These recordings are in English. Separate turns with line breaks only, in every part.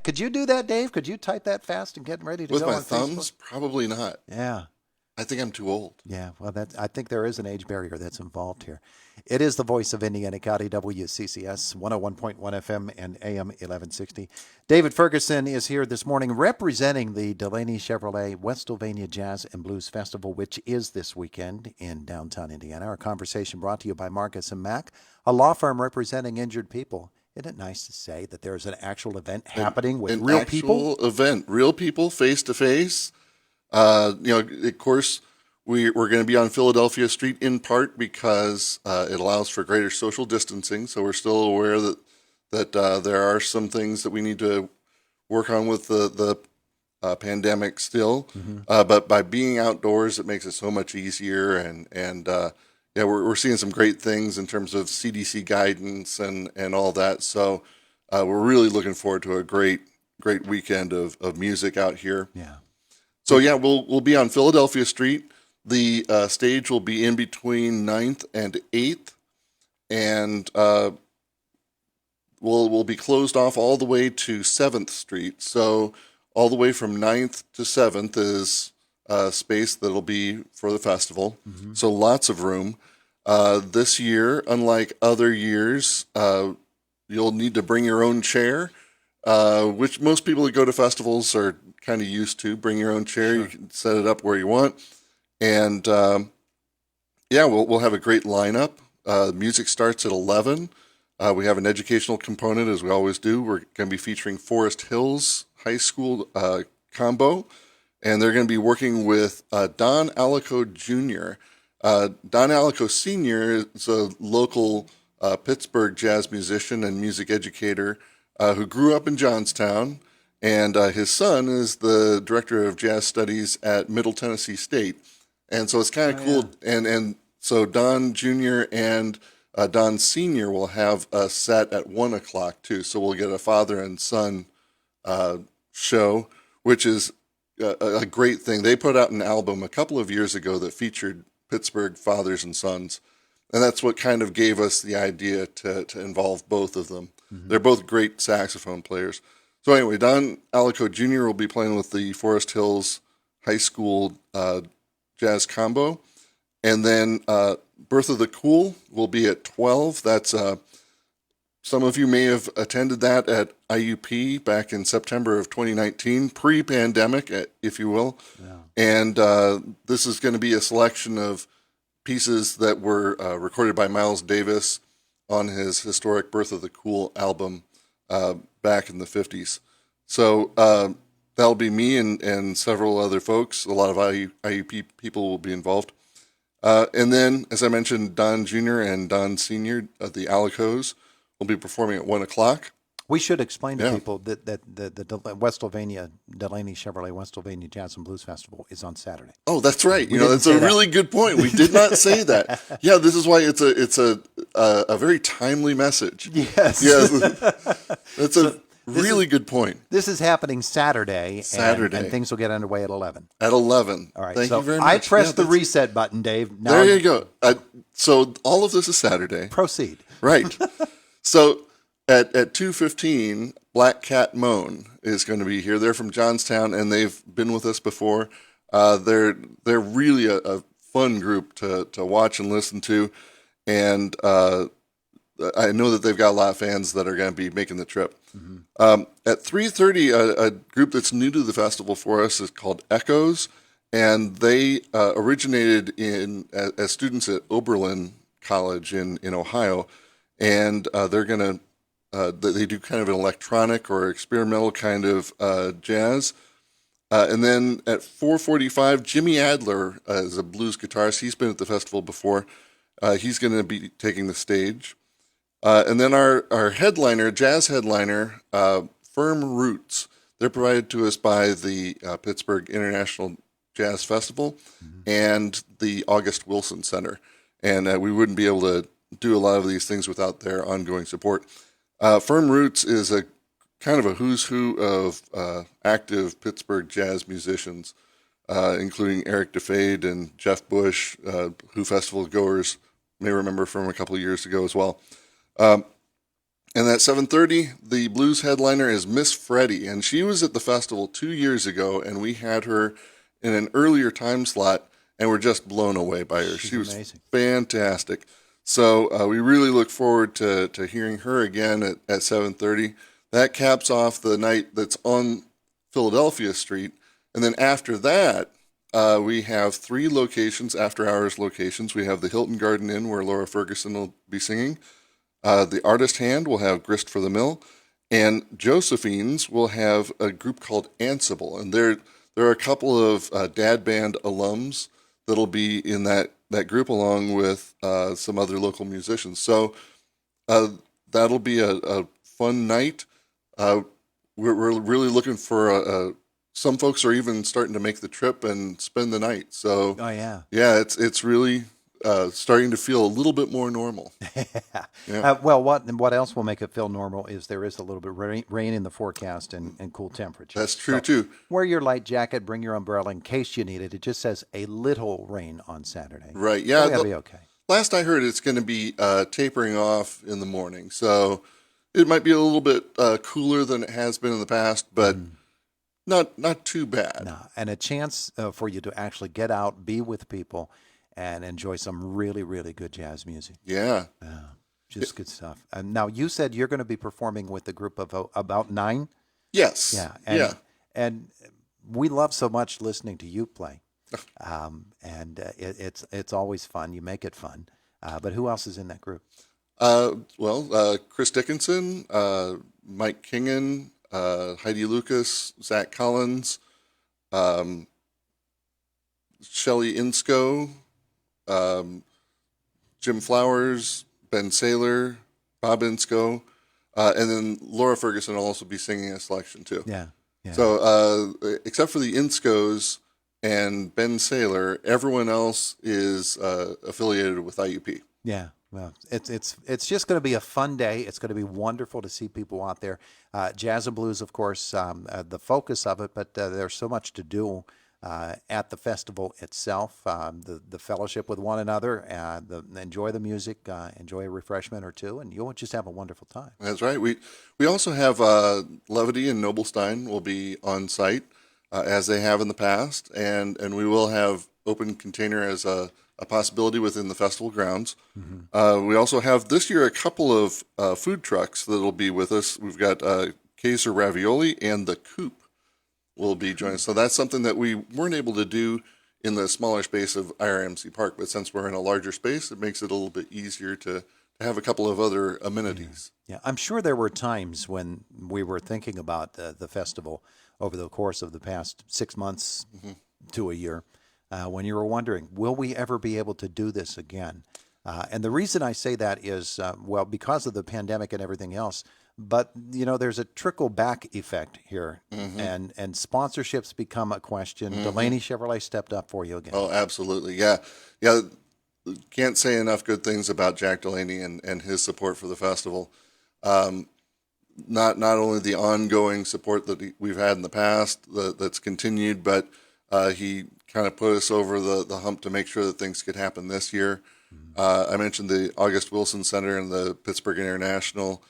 Could you do that, Dave? Could you type that fast and get ready to
With
go
my
on
thumbs,
Facebook?
probably not.
Yeah.
I think I'm too old.
Yeah, well, I think there is an age barrier that's involved here. It is the voice of Indiana County, WCCS, 101.1 FM and AM 1160. David Ferguson is here this morning representing the Delaney Chevrolet Westsylvania Jazz and Blues Festival, which is this weekend in downtown Indiana. Our conversation brought to you by Marcus and Mack, a law firm representing injured people. Isn't it nice to say that there's an actual event happening with
An
real people?
actual event, real people, face to face. Of course, we're going to be on Philadelphia Street in part because it allows for greater social distancing. So we're still aware that there are some things that we need to work on with the pandemic still. But by being outdoors, it makes it so much easier. We're seeing some great things in terms of CDC guidance and all that. So we're really looking forward to a great weekend of music out here.
Yeah.
So yeah, we'll be on Philadelphia Street. The stage will be in between 9th and 8th, and we'll be closed off all the way to 7th Street. So all the way from 9th to 7th is space that'll be for the festival. So lots of room. This year, unlike other years, you'll need to bring your own chair, which most people that go to festivals are kind of used to. Bring your own chair. Sure. You can set it up where you want. And we'll have a great lineup. Music starts at 11. We have an educational component, as we always do. We're going to be featuring Forest Hills High School combo, and they're going to be working with Don Alico Jr. Don Alico Sr. is a local Pittsburgh jazz musician and music educator who grew up in Johnstown, and his son is the director of jazz studies at Middle Tennessee State. And so it's kind of cool. Yeah. And so Don Jr. and Don Sr. will have a set at 1 o'clock too. So we'll get a father and son show, which is a great thing. They put out an album a couple of years ago that featured Pittsburgh fathers and sons. And that's what kind of gave us the idea to involve both of them. They're both great saxophone players. So anyway, Don Alico Jr. will be playing with the Forest Hills High School jazz combo. And then Birth of the Cool will be at 12. That's some of you may have attended that at IUP back in September of 2019, pre-pandemic, if you will. Yeah. And this is going to be a selection of pieces that were recorded by Miles Davis on his historic Birth of the Cool album back in the 50s. So that'll be me and several other folks. A lot of IUP people will be involved. And then, as I mentioned, Don Jr. and Don Sr., the Alicos, will be performing at 1 o'clock.
We should explain to people that the Westsylvania, Delaney Chevrolet Westsylvania Jazz and Blues Festival is on Saturday.
Oh, that's right. That's a really good point. We did not say that. Yeah, this is why it's a very timely message.
Yes.
That's a really good point.
This is happening Saturday. And things will get underway at 11.
At 11.
All right.
Thank you very much.
I pressed the reset button, Dave.
Now there you go. So all of this is Saturday.
Proceed.
Right. So at 2:15, Black Cat Moan is going to be here. They're from Johnstown, and they've been with us before. They're really a fun group to watch and listen to, and I know that they've got a lot of fans that are going to be making the trip. Mm-hmm. At 3:30, a group that's new to the festival for us is called Echoes, and they originated as students at Oberlin College in Ohio, and they're going to they do kind of an electronic or experimental kind of jazz. And then at 4:45, Jimmy Adler is a blues guitarist. He's been at the festival before. He's going to be taking the stage. And then our headliner, jazz headliner, Firm Roots. They're provided to us by the Pittsburgh International Jazz Festival and the August Wilson Center. And we wouldn't be able to do a lot of these things without their ongoing support. Firm Roots is a kind of a who's who of active Pittsburgh jazz musicians, including Eric DeFade and Jeff Bush, who festival goers may remember from a couple of years ago as well. And at 7:30, the blues headliner is Miss Freddie, and she was at the festival 2 years ago, and we had her in an earlier time slot, and we're just blown away by her.
She's
She was
amazing.
fantastic. So we really look forward to hearing her again at 7:30. That caps off the night that's on Philadelphia Street, and then after that, we have 3 after-hours locations. We have the Hilton Garden Inn, where Laura Ferguson will be singing. The Artist Hand will have Grist for the Mill, and Josephine's will have a group called Ansible, and there are a couple of dad band alums that'll be in that group along with some other local musicians. So that'll be a fun night. We're really looking for some folks are even starting to make the trip and spend the night. So
Oh, yeah.
yeah, it's really starting to feel a little bit more normal. Yeah.
Well, what else will make it feel normal is there is a little bit rain in the forecast and cool temperatures.
That's true too.
Wear your light jacket, bring your umbrella in case you need it. It just says a little rain on Saturday.
Right.
So
Yeah.
we gotta be okay.
Last I heard, it's going to be tapering off in the morning, so it might be a little bit cooler than it has been in the past, but not too bad.
No, and a chance for you to actually get out, be with people, and enjoy some really, really good jazz music.
Yeah.
Just good stuff. Now, you said you're going to be performing with a group of about 9?
Yes.
Yeah.
Yeah.
And we love so much listening to you play. It's always fun. You make it fun. But who else is in that group?
Chris Dickinson, Mike Kingen, Heidi Lucas, Zach Collins, Shelly Insko, Jim Flowers, Ben Saylor, Bob Insko, and then Laura Ferguson will also be singing a selection too.
Yeah. Yeah.
So except for the Inskos and Ben Saylor, everyone else is affiliated with IUP.
Yeah, well, it's just going to be a fun day. It's going to be wonderful to see people out there. Jazz and blues, of course, the focus of it, but there's so much to do at the festival itself. The fellowship with one another, enjoy the music, enjoy a refreshment or two, and you'll just have a wonderful time.
That's right. We also have Levity and Noblestein will be on site as they have in the past, and we will have open container as a possibility within the festival grounds. We also have this year a couple of food trucks that will be with us. We've got Kaiser Ravioli and the Coop will be joining us. So that's something that we weren't able to do in the smaller space of IRMC Park, but since we're in a larger space, it makes it a little bit easier to have a couple of other amenities.
Yeah, I'm sure there were times when we were thinking about the festival over the course of the past 6 months to a year, when you were wondering, will we ever be able to do this again? And the reason I say that is, because of the pandemic and everything else, but, there's a trickle back effect here, and sponsorships become a question. Delaney Chevrolet stepped up for you again.
Oh, absolutely. Yeah. Yeah. Can't say enough good things about Jack Delaney and his support for the festival. Not only the ongoing support that we've had in the past that's continued, but he kind of put us over the hump to make sure that things could happen this year. I mentioned the August Wilson Center and the Pittsburgh International.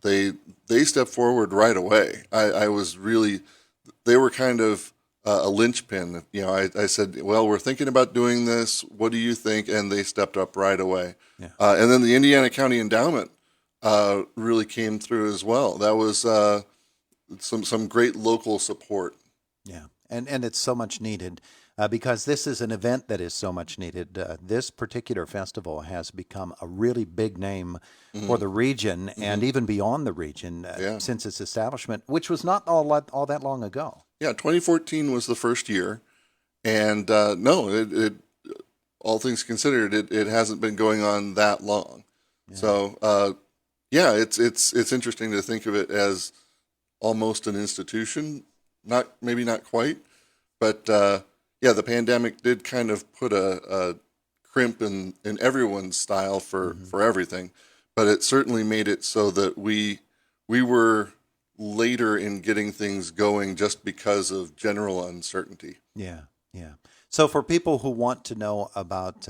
They stepped forward right away. They were kind of a linchpin. I said, well, we're thinking about doing this. What do you think? And they stepped up right away.
Yeah.
And then the Indiana County Endowment really came through as well. That was some great local support.
Yeah, and it's so much needed because this is an event that is so much needed. This particular festival has become a really big name for the region and even beyond the region since its establishment, which was not all that long ago.
Yeah, 2014 was the first year, and it all things considered, it hasn't been going on that long. Yeah. So it's interesting to think of it as almost an institution. Maybe not quite, but the pandemic did kind of put a crimp in everyone's style for everything, but it certainly made it so that we were later in getting things going just because of general uncertainty.
Yeah. So for people who want to know about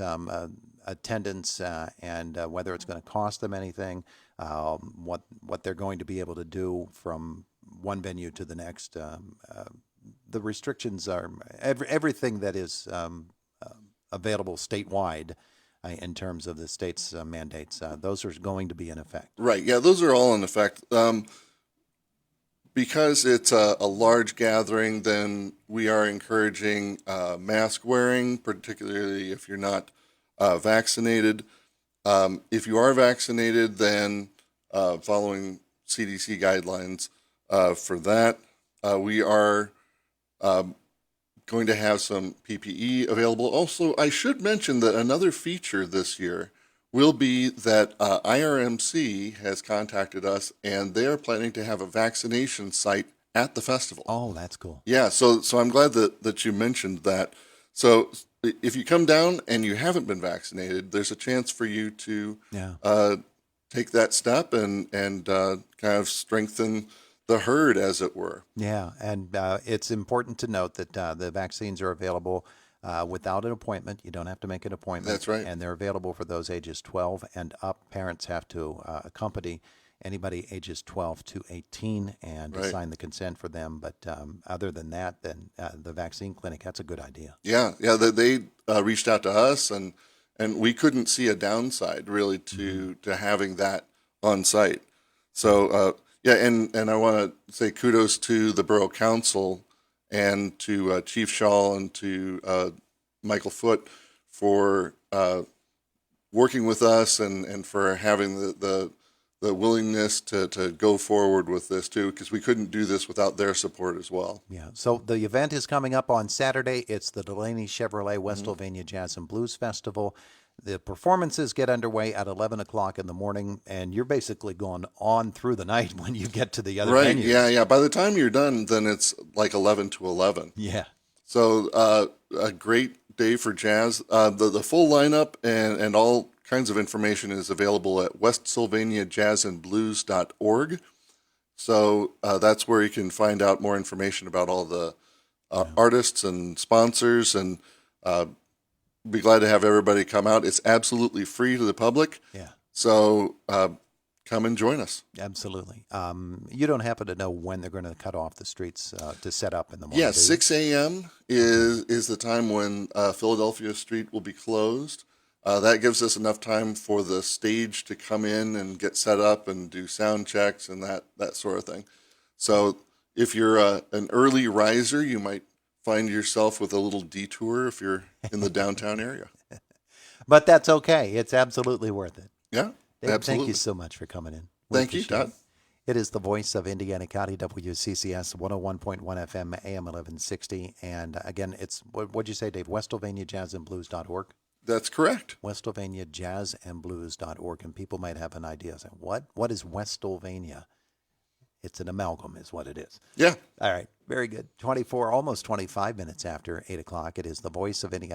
attendance and whether it's going to cost them anything, what they're going to be able to do from one venue to the next. The restrictions are everything that is available statewide in terms of the state's mandates. Those are going to be in effect.
Right. Yeah, those are all in effect. Because it's a large gathering, then we are encouraging mask wearing, particularly if you're not vaccinated. If you are vaccinated, then following CDC guidelines for that, we are going to have some PPE available. Also, I should mention that another feature this year will be that IRMC has contacted us, and they are planning to have a vaccination site at the festival.
Oh, that's cool.
Yeah, so I'm glad that you mentioned that. So if you come down and you haven't been vaccinated, there's a chance for you to take that step and kind of strengthen the herd, as it were.
Yeah, and it's important to note that the vaccines are available without an appointment. You don't have to make an appointment.
That's right.
And they're available for those ages 12 and up. Parents have to accompany anybody ages 12 to 18 and
Right.
sign the consent for them. But other than that, then the vaccine clinic, that's a good idea.
Yeah, they reached out to us, and we couldn't see a downside really to having that on site. So yeah, and I want to say kudos to the Borough Council and to Chief Shaw and to Michael Foote for working with us and for having the willingness to go forward with this too, because we couldn't do this without their support as well.
Yeah. So the event is coming up on Saturday. It's the Delaney Chevrolet Westsylvania Jazz and Blues Festival. The performances get underway at 11 o'clock in the morning, and you're basically going on through the night when you get to the other
Right.
venues.
Yeah. By the time you're done, then it's like 11 to 11.
Yeah.
So a great day for jazz. The full lineup and all kinds of information is available at westsylvaniajazzandblues.org. So that's where you can find out more information about all the artists and sponsors, and be glad to have everybody come out. It's absolutely free to the public.
Yeah.
So come and join us.
Absolutely. You don't happen to know when they're going to cut off the streets to set up in the morning?
Yeah,
do you?
6 a.m. is the time when Philadelphia Street will be closed. That gives us enough time for the stage to come in and get set up and do sound checks and that sort of thing. So if you're an early riser, you might find yourself with a little detour if you're in the downtown area.
But that's okay. It's absolutely worth it.
Yeah,
Dave,
absolutely.
Thank you so much for coming in. We
Thank you,
appreciate
Todd.
it. It is the voice of Indiana County, WCCS 101.1 FM, AM 1160. And again, it's, what'd you say, Dave? WestsylvaniaJazzandBlues.org?
That's correct.
WestsylvaniaJazzandBlues.org. And people might have an idea. Say, what is Westsylvania? It's an amalgam is what it is.
Yeah.
All right. Very good. 24, almost 25 minutes after 8 o'clock. It is the voice of Indiana